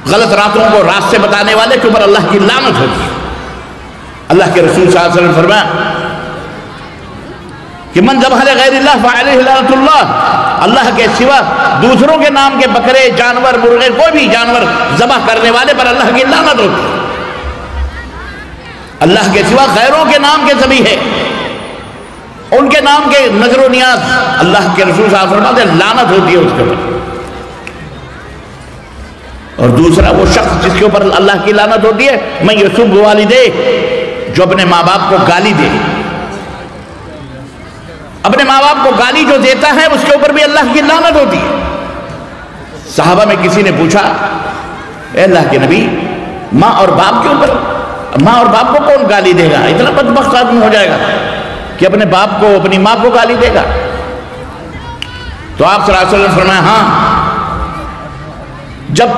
غلط راتوں کو راستے بتانے والے کے اوپر اللہ کی لعنت ہوتی ہے۔ اللہ کے رسول صلی اللہ علیہ وسلم فرمایا کہ من ذبح لغیر اللہ فعلیہ لعنت اللہ، اللہ کے سوا دوسروں کے نام کے بکرے، جانور، مرغے، کوئی بھی جانور ذبح کرنے والے پر اللہ کی لعنت ہوتی ہے۔ اللہ کے سوا غیروں کے نام کے ذبح ہے، ان کے نام کے نظر و نیاز، اللہ کے رسول صلی اللہ علیہ وسلم سے لعنت ہوتی ہے اس کے اوپر۔ اور دوسرا وہ شخص جس کے اوپر اللہ کی لعنت ہوتی ہے، من یسب والدیہ، جو اپنے ماں باپ کو گالی دے، اپنے ماں باپ کو گالی جو دیتا ہے اس کے اوپر بھی اللہ کی لعنت ہوتی ہے۔ صحابہ میں کسی نے پوچھا، اے اللہ کے نبی، ماں اور باپ کے اوپر، ماں اور باپ کو کون گالی دے گا؟ اتنا بدبخت آدمی ہو جائے گا کہ اپنے باپ کو، اپنی ماں کو گالی دے گا؟ تو آپ صلی اللہ علیہ وسلم فرمایا، ہاں، جب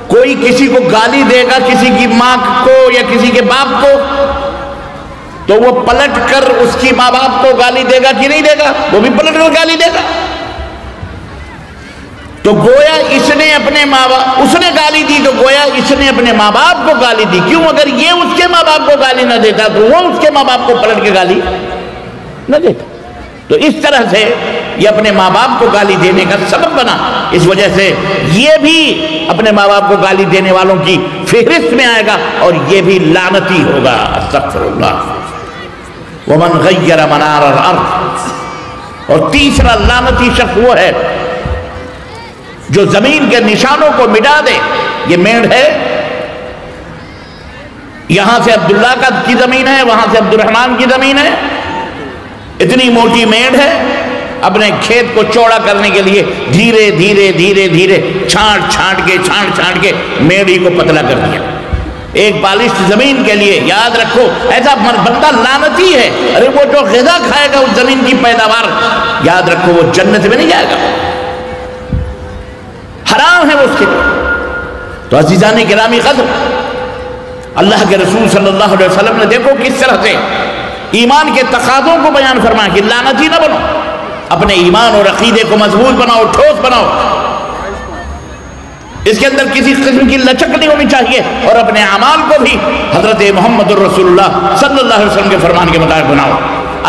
کوئی کسی کو گالی دے گا، کسی کی ماں کو یا کسی کے باپ کو، تو وہ پلٹ کر اس کی ماں باپ کو گالی دے گا کہ نہیں دے گا؟ وہ بھی پلٹ کر گالی دے گا۔ تو گویا اس نے اپنے ماں باپ، اس نے گالی دی تو گویا اس نے اپنے ماں باپ کو گالی دی۔ کیوں؟ اگر یہ اس کے ماں باپ کو گالی نہ دیتا تو وہ اس کے ماں باپ کو پلٹ کے گالی نہ دیتا۔ تو اس طرح سے یہ اپنے ماں باپ کو گالی دینے کا سبب بنا، اس وجہ سے یہ بھی اپنے ماں باپ کو گالی دینے والوں کی فہرست میں آئے گا اور یہ بھی لعنتی ہوگا۔ استغفر اللہ۔ ومن غیر منار الارض، اور تیسرا لعنتی شخص وہ ہے جو زمین کے نشانوں کو مٹا دے۔ یہ مینڈ ہے، یہاں سے عبداللہ کی زمین ہے، وہاں سے عبد الرحمن کی زمین ہے، اتنی موٹی مینڈ ہے، اپنے کھیت کو چوڑا کرنے کے لیے دھیرے دھیرے دھیرے دھیرے چھانٹ چھانٹ کے مینڈ ہی کو پتلا کر دیا۔ ایک بالشت زمین کے لیے، یاد رکھو، ایسا بندہ لعنتی ہے۔ ارے وہ جو غذا کھائے گا اس زمین کی پیداوار، یاد رکھو وہ جنت میں نہیں جائے گا، حرام ہے وہ اس کے لیے۔ تو عزیزان گرامی قدر، اللہ کے رسول صلی اللہ علیہ وسلم نے دیکھو کس طرح سے ایمان کے تقاضوں کو بیان فرمایا کہ لعنتی نہ بنو، اپنے ایمان اور عقیدے کو مضبوط بناؤ، ٹھوس بناؤ، اس کے اندر کسی قسم کی لچک نہیں ہونی چاہیے، اور اپنے اعمال کو بھی حضرت محمد الرسول اللہ صلی اللہ علیہ وسلم کے فرمان کے مطابق بناؤ۔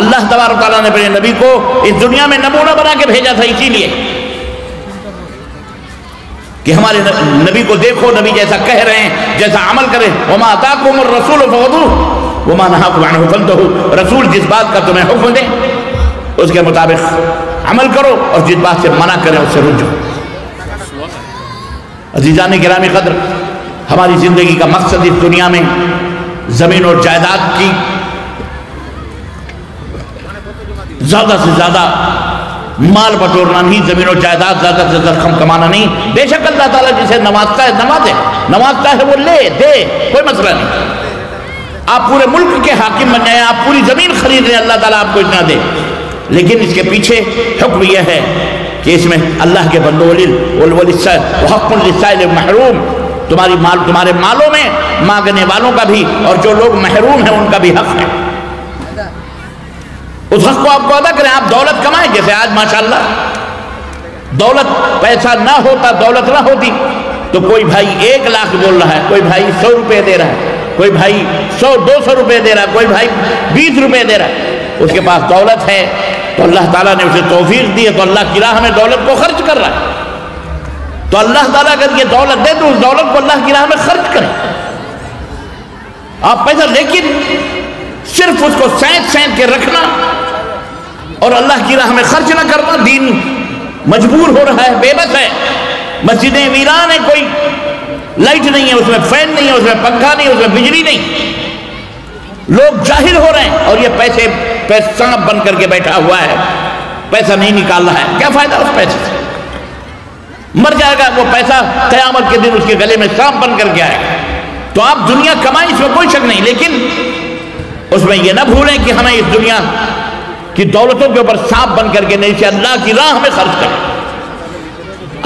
اللہ تبارک تعالیٰ نے اپنے نبی کو اس دنیا میں نمونہ بنا کے بھیجا تھا، اسی لیے کہ ہمارے نبی کو دیکھو، نبی جیسا کہہ رہے ہیں، جیسا عمل کریں۔ وما آتاکم الرسول فخذوہ وما نہاکم عنہ فانتہوا، رسول جس بات کا تمہیں حکم دے اس کے مطابق عمل کرو، اور جس بات سے منع کریں اس سے رک جاؤ۔ عزیزان گرامی قدر، ہماری زندگی کا مقصد اس دنیا میں زمین اور جائیداد کی زیادہ سے زیادہ مال بٹورنا نہیں، زمین و جائیداد زیادہ سے زیادہ رقم کمانا نہیں۔ بے شک اللہ تعالیٰ جسے نوازتا ہے نوازتا ہے وہ لے دے، کوئی مسئلہ نہیں۔ آپ پورے ملک کے حاکم بن جائیں، آپ پوری زمین خرید لیں، اللہ تعالیٰ آپ کو اتنا دے، لیکن اس کے پیچھے حکم یہ ہے کہ اس میں اللہ کے بندوں وحق للسائل محروم، تمہارے مالوں میں مانگنے والوں کا بھی اور جو لوگ محروم ہیں ان کا بھی حق ہے۔ اس حق کو آپ کو ادا کریں۔ آپ دولت کمائیں، جیسے آج ماشاءاللہ دولت، پیسہ نہ ہوتا، دولت نہ ہوتی تو کوئی بھائی 1 لاکھ بول رہا ہے، کوئی بھائی 100 روپے دے رہا ہے، کوئی بھائی 100-200 روپے دے رہا ہے، کوئی بھائی 20 روپے دے رہا ہے۔ اس کے پاس دولت ہے تو اللہ تعالیٰ نے اسے توفیق دی ہے، تو اللہ کی راہ میں دولت کو خرچ کر رہا ہے۔ تو اللہ تعالیٰ اگر یہ دولت دے تو اس دولت کو اللہ کی راہ میں خرچ کریں آپ پیسہ، لیکن صرف اس کو سینٹ کے رکھنا اور اللہ کی راہ میں خرچ نہ کرنا۔ دین مجبور ہو رہا ہے، بے بس ہے، مسجدیں ویران ہیں، کوئی لائٹ نہیں ہے اس میں، فین نہیں ہے اس میں، پنکھا نہیں ہے اس میں، بجلی نہیں، لوگ جاہل ہو رہے ہیں، اور یہ پیسے سانپ بن کر کے بیٹھا ہوا ہے، پیسہ نہیں نکال رہا ہے۔ کیا فائدہ اس پیسے سے؟ مر جائے گا وہ پیسہ، قیامت کے دن اس کے گلے میں سانپ بن کر کے آئے گا۔ تو آپ دنیا کمائیں، اس میں کوئی شک نہیں، لیکن اس میں یہ نہ بھولیں کہ ہمیں اس دنیا کی دولتوں کے اوپر سانپ بن کر کے نہیں، سے اللہ کی راہ میں خرچ کریں،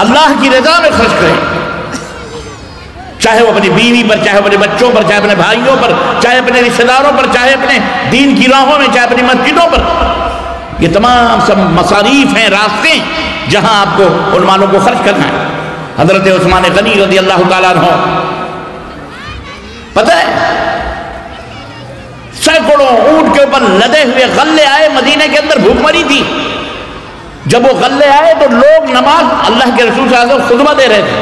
اللہ کی رضا میں خرچ کریں، چاہے وہ اپنی بیوی پر، چاہے اپنے بچوں پر، چاہے اپنے بھائیوں پر، چاہے اپنے رشتہ داروں پر، چاہے اپنے دین کی راہوں میں، چاہے اپنی مسجدوں پر۔ یہ تمام سب مصاریف ہیں، راستے جہاں آپ کو ان مالوں کو خرچ کرنا ہے۔ حضرت عثمان غنی رضی اللہ تعالیٰ عنہ، پتہ ہے سینکڑوں اونٹ کے اوپر لدے ہوئے غلے آئے، مدینے کے اندر بھوک مری تھی. جب وہ غلے آئے تو لوگ نماز، اللہ کے رسول صلی اللہ علیہ وسلم خطبہ دے رہے تھے.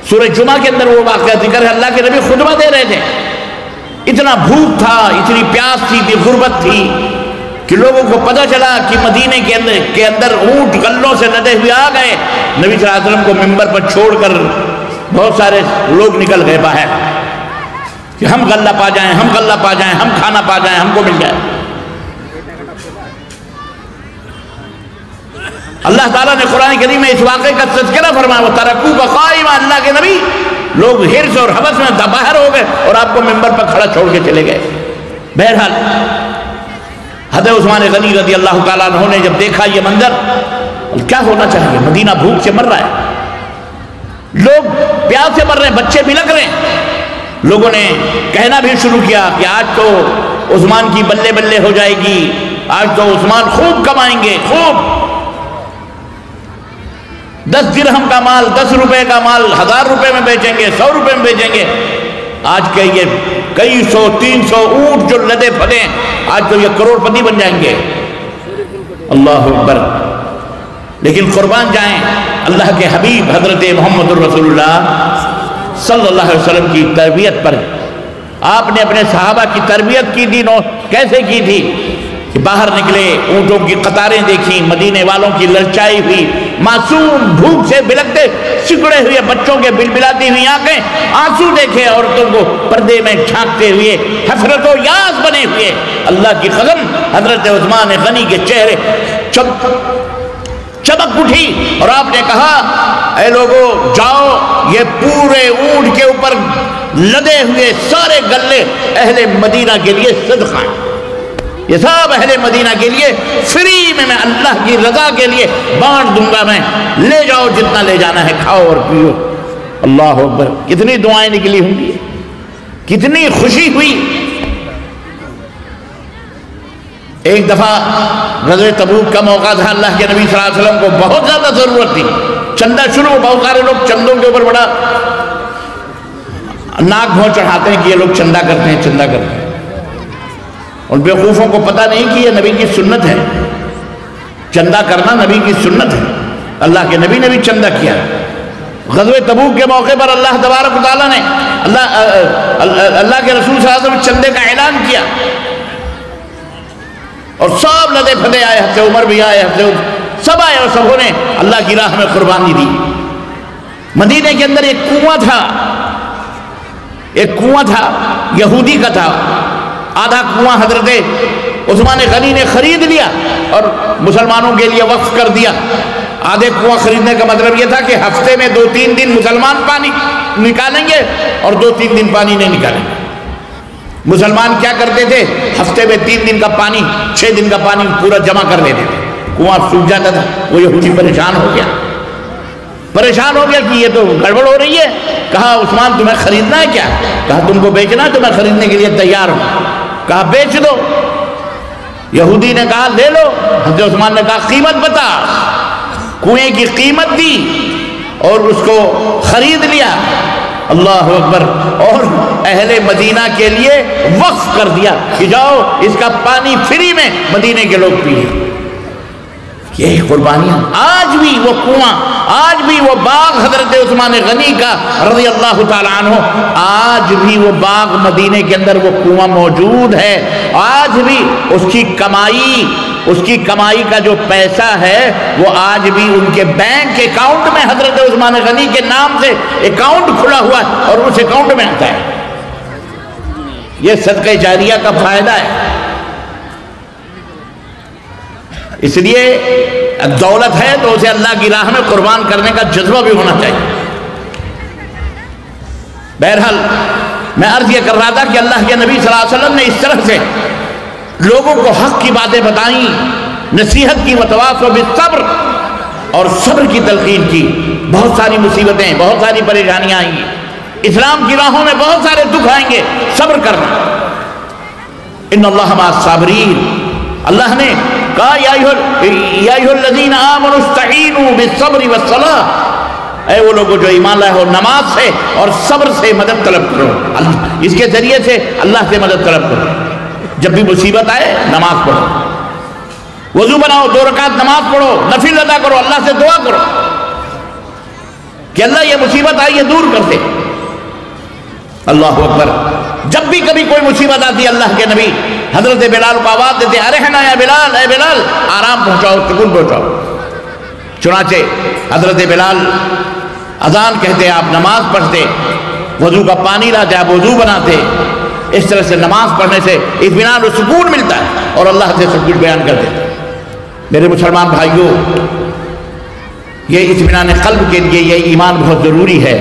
سورہ جمعہ کے اندر وہ واقعہ ذکر ہے، اللہ کے نبی خطبہ دے رہے تھے. اتنا بھوک تھا، اتنی پیاس تھی، غربت تھی کہ لوگوں کو پتہ چلا کہ مدینے کے اندر اونٹ غلوں سے لدے ہوئے آ گئے. نبی صلی اللہ علیہ وسلم کو ممبر پر چھوڑ کر بہت سارے لوگ نکل گئے باہر کہ ہم غلہ پا جائیں، ہم غلہ پا جائیں، ہم کھانا پا جائیں، ہم کو مل جائے. اللہ تعالیٰ نے قرآن کریم میں اس واقعے کا تذکرہ فرمایا، وہ ترکوک قائما، اللہ کے نبی لوگ حرص اور حوث میں باہر ہو گئے اور آپ کو ممبر پر کھڑا چھوڑ کے چلے گئے. بہرحال حضرت عثمان غنی رضی اللہ تعالیٰ عنہ نے جب دیکھا یہ منظر، کیا ہونا چاہیے، مدینہ بھوک سے مر رہا ہے، لوگ پیاس سے مر رہے ہیں، بچے بلک رہے ہیں. لوگوں نے کہنا بھی شروع کیا کہ آج تو عثمان کی بلے بلے ہو جائے گی، آج تو عثمان خوب کمائیں گے، خوب 10 درہم کا مال، 10 روپے کا مال 1000 روپے میں بیچیں گے، 100 روپے میں بیچیں گے. آج کے یہ کئی 100 300 اونٹ جو لدے پھلے ہیں، آج تو یہ کروڑ پتی بن جائیں گے. اللہ اکبر. لیکن قربان جائیں اللہ کے حبیب حضرت محمد رسول اللہ صلی اللہ علیہ وسلم کی تربیت پر. آپ نے اپنے صحابہ کی تربیت کی تھی، کیسے کی تھی کہ باہر نکلے، اونٹوں کی قطاریں دیکھیں، مدینے والوں کی للچائی ہوئی معصوم بھوک سے بلکتے سکڑے ہوئے بچوں کے بلبلاتی ہوئی آنکھیں، آنسو دیکھے عورتوں کو پردے میں جھانکتے ہوئے حسرت و یاس بنے ہوئے. اللہ کی قسم حضرت عثمان غنی کے چہرے چمک اٹھی اور آپ نے کہا، اے لوگو جاؤ، یہ پورے اونٹ کے اوپر لدے ہوئے سارے گلے اہل مدینہ کے لیے صدقہ ہیں، یہ سب اہل مدینہ کے لیے فری میں اللہ کی رضا کے لیے بانٹ دوں گا. میں لے جاؤ جتنا لے جانا ہے، کھاؤ اور پیو. اللہ اکبر. کتنی دعائیں نکلی ہوں گی، کتنی خوشی ہوئی. ایک دفعہ غزوہ تبوک کا موقع تھا، اللہ کے نبی صلی اللہ علیہ وسلم کو بہت زیادہ ضرورت تھی. چندہ شروع، بہت سارے لوگ چندوں کے اوپر بڑا ناک بھون چڑھاتے ہیں کہ یہ لوگ چندہ کرتے ہیں، چندہ کرتے ہیں. ان بیوقوفوں کو پتہ نہیں کہ یہ نبی کی سنت ہے، چندہ کرنا نبی کی سنت ہے. اللہ کے نبی نے بھی چندہ کیا. غزوہ تبوک کے موقع پر اللہ تبارک و تعالیٰ نے اللہ کے رسول صلی اللہ علیہ وسلم چندے کا اعلان کیا اور سب لدے پھدے آئے، حضرت عمر بھی آئے، سب آئے اور سبوں نے اللہ کی راہ میں قربانی دی. مدینے کے اندر ایک کنواں تھا یہودی کا تھا. آدھا کنواں حضرت عثمان غنی نے خرید لیا اور مسلمانوں کے لیے وقف کر دیا. آدھے کنواں خریدنے کا مطلب یہ تھا کہ ہفتے میں 2-3 دن مسلمان پانی نکالیں گے اور 2-3 دن پانی نہیں نکالیں گے. مسلمان کیا کرتے تھے، ہفتے میں 3 دن کا پانی، 6 دن کا پانی پورا جمع کر لیتے تھے، کنواں سوکھ جاتا تھا. وہ یہودی پریشان ہو گیا کہ یہ تو گڑبڑ ہو رہی ہے. کہا عثمان تمہیں خریدنا ہے کیا؟ کہا تم کو بیچنا ہے تو میں خریدنے کے لیے تیار ہوں. کہا بیچ دو. یہودی نے کہا لے لو. حضرت عثمان نے کہا قیمت بتا. کنویں کی قیمت دی اور اس کو خرید لیا. اللہ اکبر. اور اہل مدینہ کے لیے وقف کر دیا کہ جاؤ اس کا پانی فری میں مدینے کے لوگ پیئے. یہی قربانیاں. آج بھی وہ کنواں، آج بھی وہ باغ حضرت عثمان غنی کا رضی اللہ تعالیٰ عنہ، آج بھی وہ باغ مدینے کے اندر وہ کنواں موجود ہے. آج بھی اس کی کمائی کا جو پیسہ ہے وہ آج بھی ان کے بینک اکاؤنٹ میں حضرت عثمان غنی کے نام سے اکاؤنٹ کھلا ہوا ہے اور اس اکاؤنٹ میں آتا ہے. یہ صدقہ جاریہ کا فائدہ ہے. اس لیے دولت ہے تو اسے اللہ کی راہ میں قربان کرنے کا جذبہ بھی ہونا چاہیے. بہرحال میں عرض یہ کر رہا تھا کہ اللہ کے نبی صلی اللہ علیہ وسلم نے اس طرح سے لوگوں کو حق کی باتیں بتائیں، نصیحت کی، وتواصوا بالصبر، اور صبر کی تلقین کی. بہت ساری مصیبتیں، بہت ساری پریشانیاں آئیں گی، اسلام کی راہوں میں بہت سارے دکھ آئیں گے. صبر کرنا. ان اللہ مع الصابرین. اللہ نے کہا یا ایھا الذین آمنوا استعینوا بالصبر والصلاۃ. اے وہ لوگوں جو ایمان لائے ہو، نماز سے اور صبر سے مدد طلب کرو، اس کے ذریعے سے اللہ سے مدد طلب کرو۔ جب بھی مصیبت آئے نماز پڑھو، وضو بناؤ، 2 رکعت نماز پڑھو، نفل ادا کرو، اللہ سے دعا کرو کہ اللہ یہ مصیبت آئی ہے دور کر دے۔ اللہ اکبر۔ جب بھی کبھی کوئی مصیبت آتی ہے اللہ کے نبی حضرت بلال کو آواز دیتے، ارحنا یا بلال، اے بلال آرام پہنچاؤ، سکون پہنچاؤ۔ چنانچہ حضرت بلال اذان کہتے، آپ نماز پڑھتے، وضو کا پانی لاتے، آپ وضو بناتے۔ اس طرح سے نماز پڑھنے سے اطمینان و سکون ملتا ہے اور اللہ سے سب کچھ بیان کر دیتے۔ میرے مسلمان بھائیوں، یہ اطمینان قلب کے لیے یہ ایمان بہت ضروری ہے۔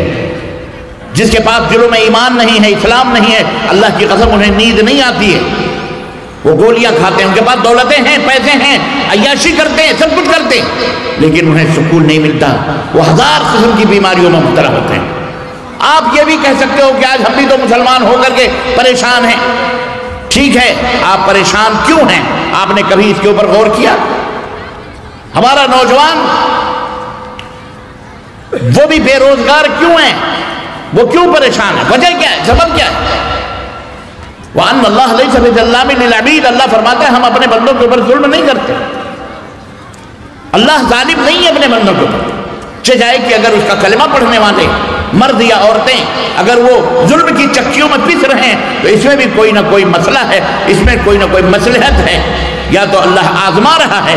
جس کے پاس دلوں میں ایمان نہیں ہے، اسلام نہیں ہے، اللہ کی قسم انہیں نیند نہیں آتی ہے۔ وہ گولیاں کھاتے ہیں، ان کے پاس دولتیں ہیں، پیسے ہیں، عیاشی کرتے ہیں، سب کچھ کرتے ہیں، لیکن انہیں سکون نہیں ملتا، وہ 1000 قسم کی بیماریوں میں مبتلا ہوتے ہیں۔ آپ یہ بھی کہہ سکتے ہو کہ آج ہم بھی تو مسلمان ہو کر کے پریشان ہیں۔ ٹھیک ہے، آپ پریشان کیوں ہیں؟ آپ نے کبھی اس کے اوپر غور کیا؟ ہمارا نوجوان وہ بھی بے روزگار کیوں ہیں؟ وہ کیوں پریشان ہے؟ وجہ کیا ہے؟ سبب کیا ہے؟ وَأَنَّ اللَّهَ لَيْسَ بِظَلَّامٍ لِلْعَبِيدِ، اللہ فرماتا ہے ہم اپنے بندوں کے اوپر ظلم نہیں کرتے۔ اللہ ظالم نہیں ہے اپنے بندوں کے اوپر۔ چاہے کہ اگر اس کا کلمہ پڑھنے والے مرد یا عورتیں اگر وہ ظلم کی چکیوں میں پس رہے ہیں تو اس میں بھی کوئی نہ کوئی مسئلہ ہے، اس میں کوئی نہ کوئی مصلحت ہے۔ یا تو اللہ آزما رہا ہے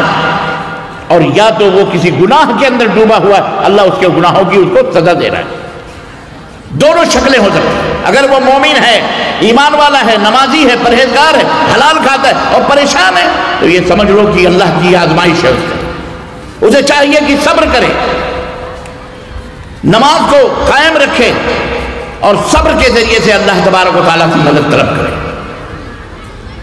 اور یا تو وہ کسی گناہ کے اندر ڈوبا ہوا ہے، اللہ اس کے گناہوں کی اس کو سزا دے رہا ہے۔ دونوں شکلیں ہو سکتی ہیں۔ اگر وہ مومن ہے، ایمان والا ہے، نمازی ہے، پرہیزگار ہے، حلال کھاتا ہے اور پریشان ہے، تو یہ سمجھ لو کہ اللہ کی آزمائش ہے اسے چاہیے کہ صبر کرے، نماز کو قائم رکھے اور صبر کے ذریعے سے اللہ تبارک و تعالیٰ کی مدد طلب کرے۔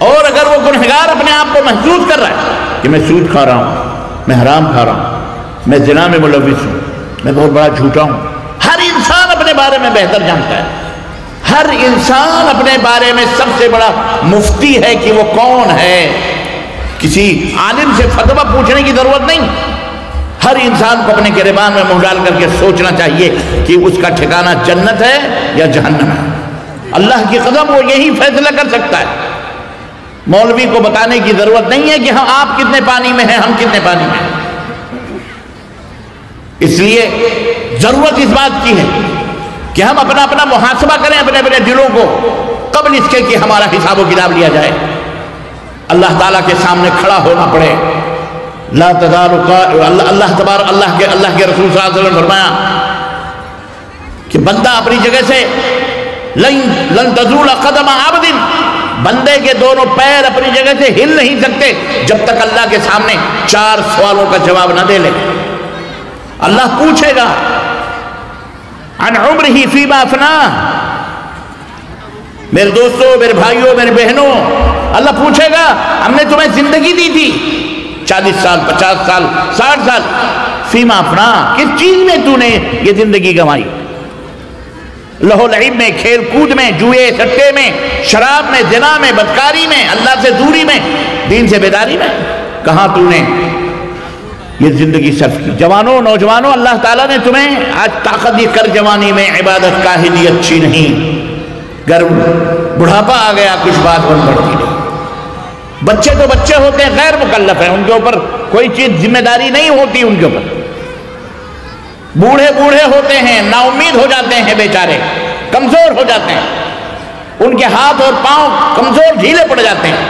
اور اگر وہ گنہگار اپنے آپ کو محسوس کر رہا ہے کہ میں سود کھا رہا ہوں، میں حرام کھا رہا ہوں، میں زنا میں ملوث ہوں، میں بہت بڑا جھوٹا ہوں۔ ہر انسان اپنے بارے میں بہتر جانتا ہے، ہر انسان اپنے بارے میں سب سے بڑا مفتی ہے کہ وہ کون ہے۔ کسی عالم سے فتویٰ پوچھنے کی ضرورت نہیں، ہر انسان کو اپنے گریبان میں منہ ڈال کر کے سوچنا چاہیے کہ اس کا ٹھکانہ جنت ہے یا جہنم ہے۔ اللہ کی قسم وہ یہی فیصلہ کر سکتا ہے۔ مولوی کو بتانے کی ضرورت نہیں ہے کہ ہم آپ کتنے پانی میں ہیں، ہم کتنے پانی میں ہیں۔ اس لیے ضرورت اس بات کی ہے کہ ہم اپنا اپنا محاسبہ کریں اپنے اپنے دلوں کو قبل اس کے کہ ہمارا حساب و کتاب لیا جائے، اللہ تعالیٰ کے سامنے کھڑا ہونا پڑے۔ اللہ کے رسول صلی اللہ علیہ وسلم نے فرمایا کہ بندہ اپنی جگہ سے لن تزول قدم عبد، بندے کے دونوں پیر اپنی جگہ سے ہل نہیں سکتے جب تک اللہ کے سامنے 4 سوالوں کا جواب نہ دے لے۔ اللہ پوچھے گا عن عمرہ فیما افناہ، میرے دوستوں، میرے بھائیوں، میرے بہنوں، اللہ پوچھے گا ہم نے تمہیں زندگی دی تھی 40 سال، 50 سال، 60 سال، فیما افناہ، کس چیز میں تو نے یہ زندگی گنوائی؟ لہو لعب میں، کھیل کود میں، جوئے سٹے میں، شراب میں، زنا میں، بدکاری میں، اللہ سے دوری میں، دین سے بیداری میں، کہاں تو نے یہ زندگی صرف کی؟ جوانوں، نوجوانوں، اللہ تعالیٰ نے تمہیں آج طاقت دی کر جوانی میں عبادت کاہلی اچھی نہیں، گر بڑھاپا آ گیا کچھ بات بن پڑتی نہیں۔ بچے تو بچے ہوتے ہیں، غیر مکلف ہیں، ان کے اوپر کوئی چیز ذمہ داری نہیں ہوتی ان کے اوپر۔ بوڑھے بوڑھے ہوتے ہیں، نا امید ہو جاتے ہیں بیچارے، کمزور ہو جاتے ہیں، ان کے ہاتھ اور پاؤں کمزور ڈھیلے پڑ جاتے ہیں،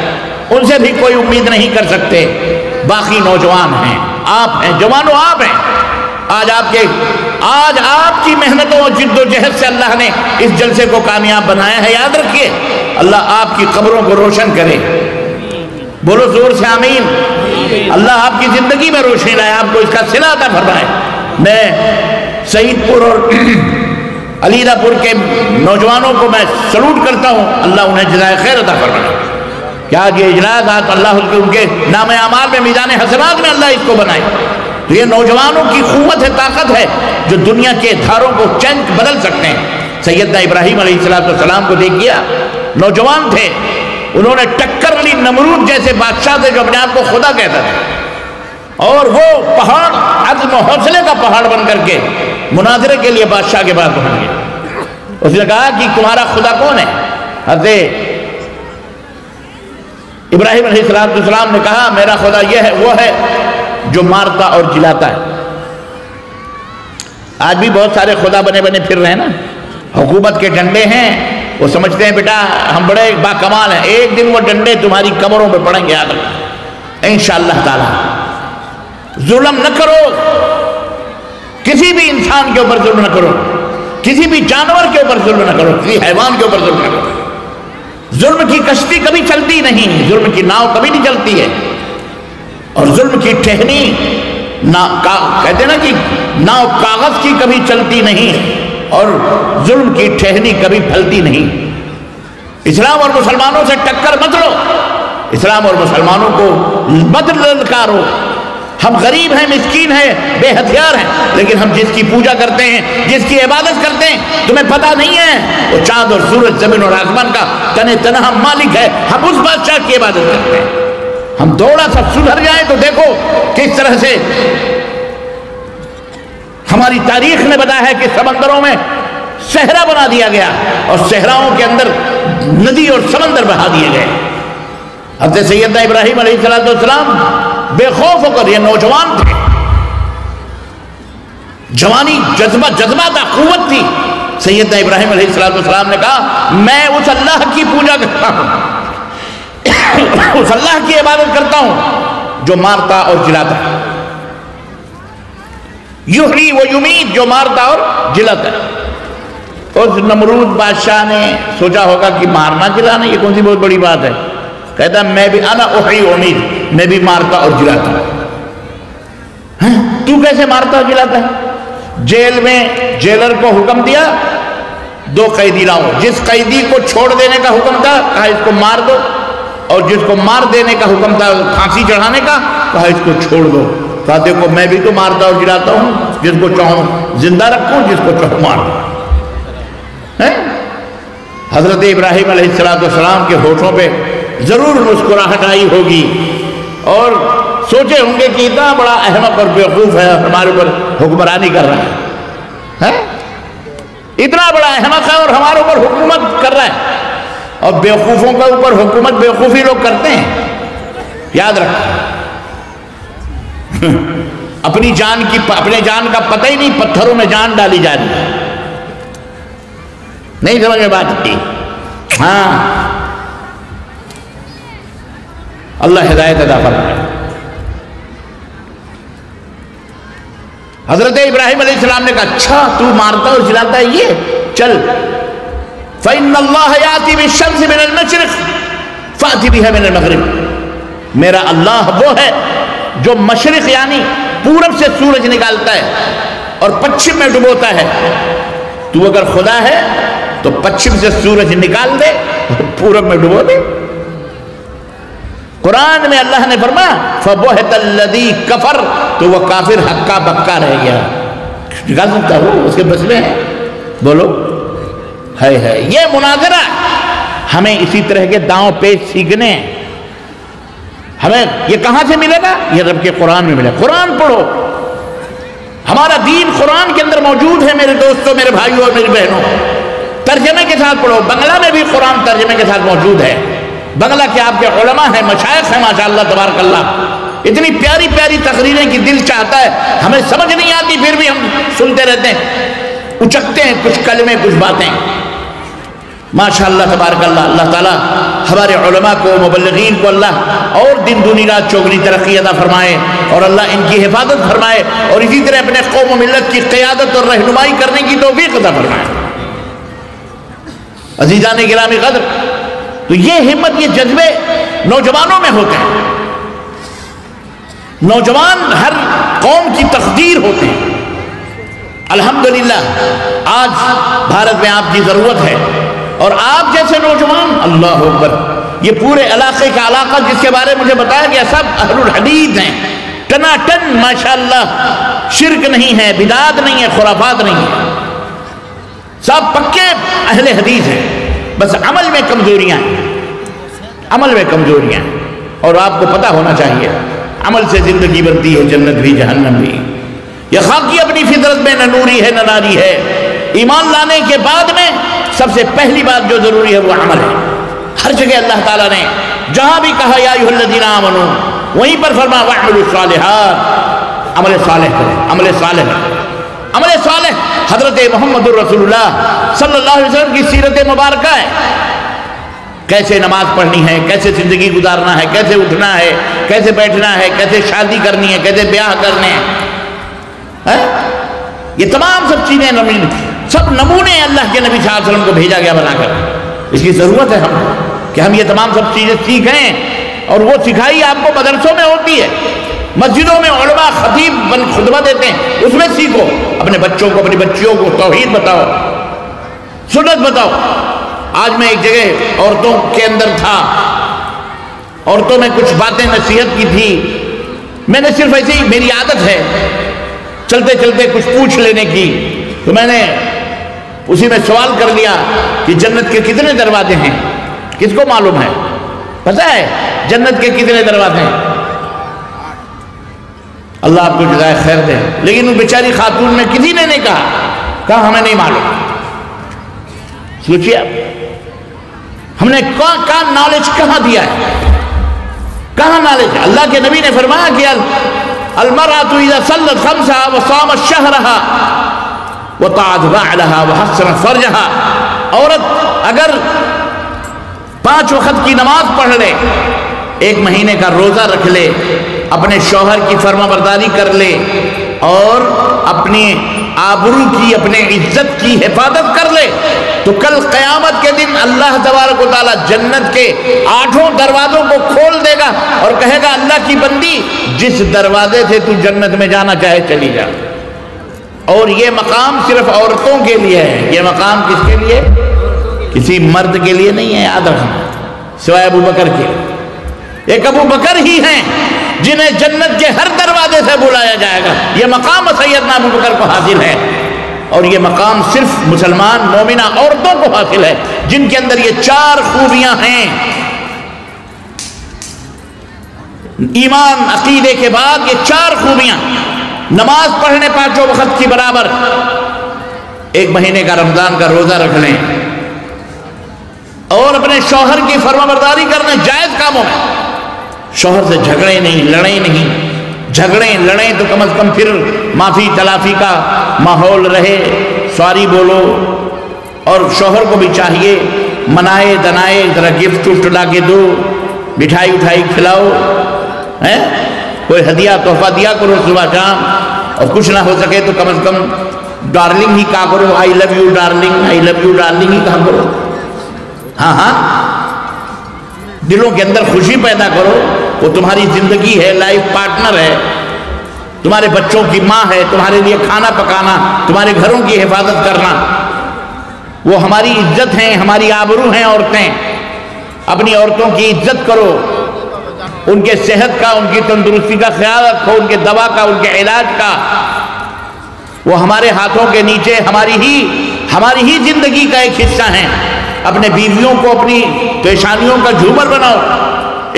ان سے بھی کوئی امید نہیں کر سکتے۔ باقی نوجوان ہیں، آپ ہیں، جوانوں آپ ہیں، آج آپ کی محنتوں اور جد و جہد سے اللہ نے اس جلسے کو کامیاب بنایا ہے۔ یاد رکھیے اللہ آپ کی قبروں کو روشن کرے، بولو زور سے آمین۔ اللہ آپ کی زندگی میں روشنی لائے، آپ کو اس کا صلہ عطا فرمائے۔ میں سعید پور اور علیدہ پور کے نوجوانوں کو میں سلوٹ کرتا ہوں، اللہ انہیں جزائے خیر عطا فرمائے۔ کیا یہ اجلاس آج اللہ ان کے نام اعمال میں، میزان حسنات میں اللہ اس کو بنائے۔ تو یہ نوجوانوں کی قوت ہے، طاقت ہے جو دنیا کے دھاروں کو چنک بدل سکتے ہیں۔ سیدنا ابراہیم علیہ السلام کو دیکھئے، نوجوان تھے، انہوں نے ٹکر لی نمرود جیسے بادشاہ سے جو اپنے آپ کو خدا کہتا تھا، اور وہ پہاڑ عزم و حوصلے کا پہاڑ بن کر کے مناظرے کے لیے بادشاہ کے پاس پہنچ گئے. اس نے کہا کہ تمہارا خدا کون ہے؟ حضرت ابراہیم علیہ السلام نے کہا میرا خدا یہ ہے، وہ ہے جو مارتا اور جلاتا ہے. آج بھی بہت سارے خدا بنے بنے پھر رہے ہیں نا. حکومت کے ڈنڈے ہیں، وہ سمجھتے ہیں بیٹا ہم بڑے با کمال ہیں. ایک دن وہ ڈنڈے تمہاری کمروں پہ پڑیں گے یاد رکھنا انشاءاللہ تعالی. ظلم نہ کرو، کسی بھی انسان کے اوپر ظلم نہ کرو، کسی بھی جانور کے اوپر ظلم نہ کرو، کسی حیوان کے اوپر ظلم نہ کرو. ظلم کی کشتی کبھی چلتی نہیں، ظلم کی ناؤ کبھی نہیں چلتی ہے. اور ظلم کی ٹہنی کہتے ہیں نا کہ ناؤ کاغذ کی کبھی چلتی نہیں، اور ظلم کی ٹہنی کبھی پھلتی نہیں. اسلام اور مسلمانوں سے ٹکر مت لو، اسلام اور مسلمانوں کو مت للکارو. ہم غریب ہیں، مسکین ہیں، بے ہتھیار ہیں، لیکن ہم جس کی پوجا کرتے ہیں، جس کی عبادت کرتے ہیں، تمہیں پتہ نہیں ہے وہ چاند اور سورج، زمین اور آسمان کا تن تنہا مالک ہے. ہم اس بادشاہ کی عبادت کرتے ہیں. ہم تھوڑا سا سدھر جائیں تو دیکھو کس طرح سے ہماری تاریخ نے بتایا ہے کہ سمندروں میں صحرا بنا دیا گیا اور صحراؤں کے اندر ندی اور سمندر بہا دیے گئے. حضرت سیدنا ابراہیم علیہ السلام بے خوف ہو کر، یہ نوجوان تھے، جوانی جذبہ تھا، قوت تھی. سیدنا ابراہیم علیہ السلام نے کہا میں اس اللہ کی پوجا کرتا ہوں، اس اللہ کی عبادت کرتا ہوں جو مارتا اور جلاتا ہے. یحیی و یمیت، جو مارتا اور جلاتا ہے. اس نمرود بادشاہ نے سوچا ہوگا کہ مارنا جلانا یہ کون سی بہت بڑی بات ہے. کہتا میں بھی انا احیی و امیت، میں بھی مارتا اور جلاتا ہوں. تو کیسے مارتا اور جلاتا ہے؟ جیل میں جیلر کو حکم دیا 2 قیدی لاؤ. جس قیدی کو چھوڑ دینے کا حکم تھا کہا اس کو مار دو، اور جس کو مار دینے کا حکم تھا پھانسی چڑھانے کا کہا اس کو چھوڑ دو. کہا دیکھو میں بھی تو مارتا اور جلاتا ہوں، جس کو چاہوں زندہ رکھوں، جس کو چاہوں مار دوں. حضرت ابراہیم علیہ السلام کے ہونٹوں پہ ضرور مسکراہٹ آئی ہوگی اور سوچے ہوں گے کہ اتنا بڑا احمق اور بیوقوف ہے، ہمارے اوپر حکمرانی کر رہا ہے. اتنا بڑا احمق ہے اور ہمارے اوپر حکومت کر رہا ہے. اور بیوقوفوں کے اوپر حکومت بیوقوفی لوگ کرتے ہیں. یاد رکھ، اپنے جان کا پتہ ہی نہیں، پتھروں میں جان ڈالی جا رہی ہے. نہیں سمجھ میں بات کی؟ ہاں، اللہ ہدایت عطا فرمائے. حضرت ابراہیم علیہ السلام نے کہا اچھا تو مارتا اور جلاتا ہے، یہ چل. فَإِنَّ اللَّهَ يَأْتِي بِالشَّمْسِ مِنَ الْمَشْرِقِ فَأْتِ بِهَا مِنَ الْمَغْرِبِ. میرا اللہ وہ ہے جو مشرق یعنی پورب سے سورج نکالتا ہے اور پچھم میں ڈبوتا ہے. تو اگر خدا ہے تو پچھم سے سورج نکال دے اور پورب میں ڈبو دے. قرآن میں اللہ نے فرمایا فَبُهِتَ الَّذِي كَفَرَ، تو وہ کافر ہکا بکا رہ گیا. نکال سکتا ہو، اس کے بس میں ہے. بولو ہے. یہ مناظرہ ہمیں اسی طرح کے داؤں پیش سیکھنے ہیں. ہمیں یہ کہاں سے ملے گا؟ یہ رب کے قرآن میں ملے. قرآن پڑھو. ہمارا دین قرآن کے اندر موجود ہے میرے دوستوں، میرے بھائیوں اور میری بہنوں. ترجمے کے ساتھ پڑھو. بنگلہ میں بھی قرآن ترجمے کے ساتھ موجود ہے. بنگلہ کے آپ کے علماء ہیں، مشائخ ہیں، ماشاءاللہ تبارک اللہ. اتنی پیاری پیاری تقریریں کہ دل چاہتا ہے، ہمیں سمجھ نہیں آتی پھر بھی ہم سنتے رہتے ہیں، اچکتے ہیں کچھ کلمے کچھ باتیں. ماشاءاللہ تبارک اللہ. اللہ تعالیٰ ہمارے علماء کو، مبلغین کو اللہ اور دن دنی رات چوگنی ترقی عطا فرمائے اور اللہ ان کی حفاظت فرمائے اور اسی طرح اپنے قوم و ملت کی قیادت اور رہنمائی کرنے کی توفیق عطا فرمائے. عزیزان گرامی قدر، تو یہ ہمت، یہ جذبے نوجوانوں میں ہوتے ہیں. نوجوان ہر قوم کی تقدیر ہوتے ہیں. الحمدللہ آج بھارت میں آپ کی ضرورت ہے اور آپ جیسے نوجوان، اللہ اکبر، یہ پورے علاقے کا علاقہ جس کے بارے مجھے بتایا گیا سب اہل الحدیث ہیں. ٹناٹن ماشاءاللہ، شرک نہیں ہے، بدعات نہیں ہے، خرافات نہیں ہے، سب پکے اہل حدیث ہیں. بس عمل میں کمزوریاں ہیں، عمل میں کمزوریاں ہیں. اور آپ کو پتہ ہونا چاہیے عمل سے زندگی بنتی ہے، جنت بھی جہنم بھی. یہ خاکی اپنی فطرت میں نہ نوری ہے نہ ناری ہے. ایمان لانے کے بعد میں سب سے پہلی بات جو ضروری ہے وہ عمل ہے. ہر جگہ اللہ تعالیٰ نے جہاں بھی کہا یا ایھا الذین آمنوا وہیں پر فرمایا واعملوا الصالحات، عمل صالح کریں. عمل صالح، عمل صالح حضرت محمد الرسول اللہ صلی اللہ علیہ وسلم کی سیرت مبارکہ ہے. کیسے نماز پڑھنی ہے، کیسے زندگی گزارنا ہے، کیسے اٹھنا ہے، کیسے بیٹھنا ہے، کیسے شادی کرنی ہے، کیسے بیاہ کرنے ہیں. یہ تمام سب چیزیں سب نمونے اللہ کے نبی صلی اللہ علیہ وسلم کو بھیجا گیا بنا کر. اس کی ضرورت ہے ہم کہ ہم یہ تمام سب چیزیں سیکھیں، اور وہ سکھائی آپ کو مدرسوں میں ہوتی ہے. مسجدوں میں علماء خطیب خطبہ دیتے ہیں، اس میں سیکھو. اپنے بچوں کو، اپنی بچیوں کو توحید بتاؤ، سنت بتاؤ. آج میں ایک جگہ عورتوں کے اندر تھا، عورتوں میں کچھ باتیں نصیحت کی تھی. میں نے صرف ایسے ہی، میری عادت ہے چلتے چلتے کچھ پوچھ لینے کی، تو میں نے اسی میں سوال کر لیا کہ جنت کے کتنے دروازے ہیں؟ کس کو معلوم ہے؟ پتہ ہے جنت کے کتنے دروازے ہیں؟ اللہ آپ کو جزائے خیر دے. لیکن وہ بیچاری خاتون میں کسی نے نہیں کہا ہمیں نہیں معلوم. سوچیے آپ، ہم نے کہاں نالج کہاں دیا ہے؟ کہاں نالج؟ اللہ کے نبی نے فرمایا کہ المرأة اذا صلت خمسها وصامت شهرها وطاعت بعلها وحسنت فرجها، عورت اگر 5 وقت کی نماز پڑھ لے، 1 مہینے کا روزہ رکھ لے، اپنے شوہر کی فرما برداری کر لے، اور اپنی آبرو کی، اپنے عزت کی حفاظت کر لے، تو کل قیامت کے دن اللہ تبارک و تعالیٰ جنت کے 8 دروازوں کو کھول دے گا اور کہے گا اللہ کی بندی جس دروازے سے تو جنت میں جانا چاہے چلی جا. اور یہ مقام صرف عورتوں کے لیے ہے. یہ مقام کس کے لیے؟ کسی مرد کے لیے نہیں ہے، یاد رکھنا، سوائے ابو بکر کے. ایک ابو بکر ہی ہیں جنہیں جنت کے ہر دروازے سے بلایا جائے گا. یہ مقام سیدنا ابو بکر کو حاصل ہے، اور یہ مقام صرف مسلمان مومنہ عورتوں کو حاصل ہے جن کے اندر یہ 4 خوبیاں ہیں. ایمان عقیدے کے بعد یہ 4 خوبیاں، نماز پڑھنے 5 وقت کی برابر، 1 مہینے کا رمضان کا روزہ رکھ لیں، اور اپنے شوہر کی فرما برداری کرنے جائز کاموں میں. شوہر سے جھگڑے نہیں، لڑیں نہیں. جھگڑیں لڑیں تو کم از کم پھر معافی تلافی کا ماحول رہے، سوری بولو. اور شوہر کو بھی چاہیے منائے دنائے، ذرا گفٹ وفٹ لا کے دو، مٹھائی اٹھائی کھلاؤ، کوئی ہدیہ تحفہ دیا کرو صبح شام. اور کچھ نہ ہو سکے تو کم از کم ڈارلنگ ہی کہا کرو، I love you darling, I love you darling ہی کہا کرو. ہاں دلوں کے اندر خوشی پیدا کرو. وہ تمہاری زندگی ہے، لائف پارٹنر ہے، تمہارے بچوں کی ماں ہے. تمہارے لیے کھانا پکانا، تمہارے گھروں کی حفاظت کرنا، وہ ہماری عزت ہیں، ہماری آبرو ہیں. عورتیں، اپنی عورتوں کی عزت کرو، ان کے صحت کا، ان کی تندرستی کا خیال رکھو، ان کے دوا کا، ان کے علاج کا. وہ ہمارے ہاتھوں کے نیچے ہماری ہی زندگی کا ایک حصہ ہیں. اپنے بیویوں کو اپنی پیشانیوں کا جھومر بناؤ،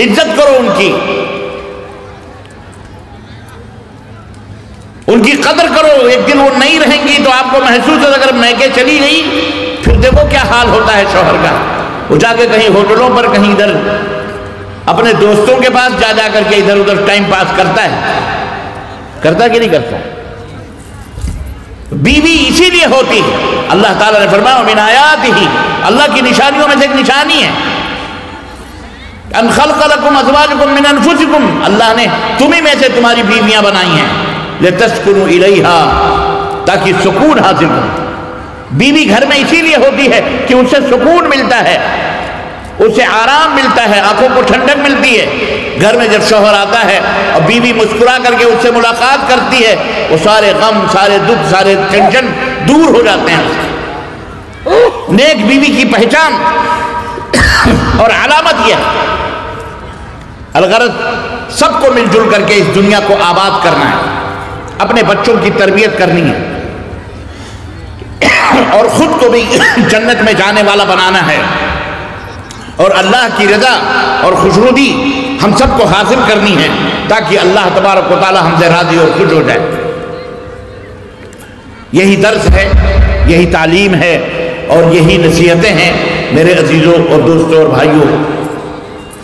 عزت کرو ان کی، ان کی قدر کرو. ایک دن وہ نہیں رہیں گی تو آپ کو محسوس ہے، اگر میکے چلی گئی پھر دیکھو کیا حال ہوتا ہے شوہر کا. وہ جا کے کہیں ہوٹلوں پر، کہیں ادھر اپنے دوستوں کے پاس جا کر کے ادھر ادھر ٹائم پاس کرتا ہے کہ نہیں کرتا؟ بیوی اسی لیے ہوتی ہے. اللہ تعالیٰ نے فرمایا من آیاتہ، اللہ کی نشانیوں میں سے ایک نشانی ہے ان خلق لکم ازواجکم من انفسکم، اللہ نے تمہیں میں سے تمہاری بیویاں بنائی ہیں لتسکنوا الیہا، تاکہ سکون حاصل ہو. بیوی گھر میں اسی لیے ہوتی ہے کہ اس سے سکون ملتا ہے، اس سے آرام ملتا ہے، آنکھوں کو ٹھنڈک ملتی ہے. گھر میں جب شوہر آتا ہے اور بیوی مسکرا کر کے اس سے ملاقات کرتی ہے، وہ سارے غم، سارے دکھ، سارے ٹینشن دور ہو جاتے ہیں. نیک بیوی کی پہچان اور علامت یہ ہے. الغرض سب کو مل جل کر کے اس دنیا کو آباد کرنا ہے، اپنے بچوں کی تربیت کرنی ہے، اور خود کو بھی جنت میں جانے والا بنانا ہے، اور اللہ کی رضا اور خوشنودی ہم سب کو حاصل کرنی ہے، تاکہ اللہ تبارک و تعالی ہم سے راضی اور خوش ہو جائے. یہی درس ہے، یہی تعلیم ہے اور یہی نصیحتیں ہیں میرے عزیزوں اور دوستوں اور بھائیوں۔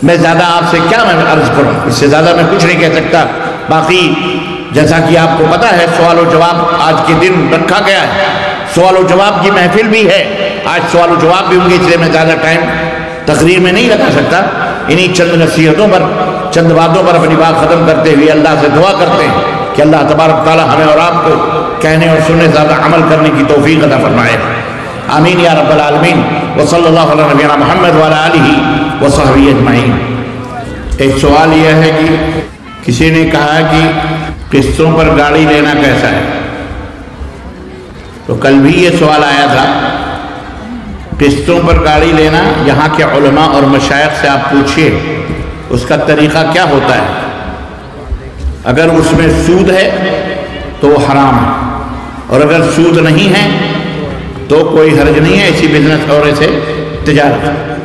میں زیادہ آپ سے کیا میں عرض کروں، اس سے زیادہ میں کچھ نہیں کہہ سکتا۔ باقی جیسا کہ آپ کو پتا ہے سوال و جواب آج کے دن رکھا گیا ہے، سوال و جواب کی محفل بھی ہے، آج سوال و جواب بھی ہوں گے، اس لیے میں زیادہ ٹائم تقریر میں نہیں لگا سکتا۔ انہی چند نصیحتوں پر، چند باتوں پر اپنی بات ختم کرتے ہوئے اللہ سے دعا کرتے ہیں کہ اللہ تبارک تعالی ہمیں اور آپ کو کہنے اور سننے زیادہ عمل کرنے کی توفیق عطا فرمائے، آمین یا رب العالمین۔ وصلی اللہ علیہ نبینا محمد وعلی آلہ وصحبہ اجمعین۔ ایک سوال یہ ہے کہ کسی نے کہا کہ قسطوں پر گاڑی لینا کیسا ہے، تو کل بھی یہ سوال آیا تھا، قسطوں پر گاڑی لینا یہاں کے علماء اور مشائخ سے آپ پوچھئے اس کا طریقہ کیا ہوتا ہے۔ اگر اس میں سود ہے تو وہ حرام ہے، اور اگر سود نہیں ہے تو کوئی حرج نہیں ہے، اسی بزنس اور ایسے تجارت۔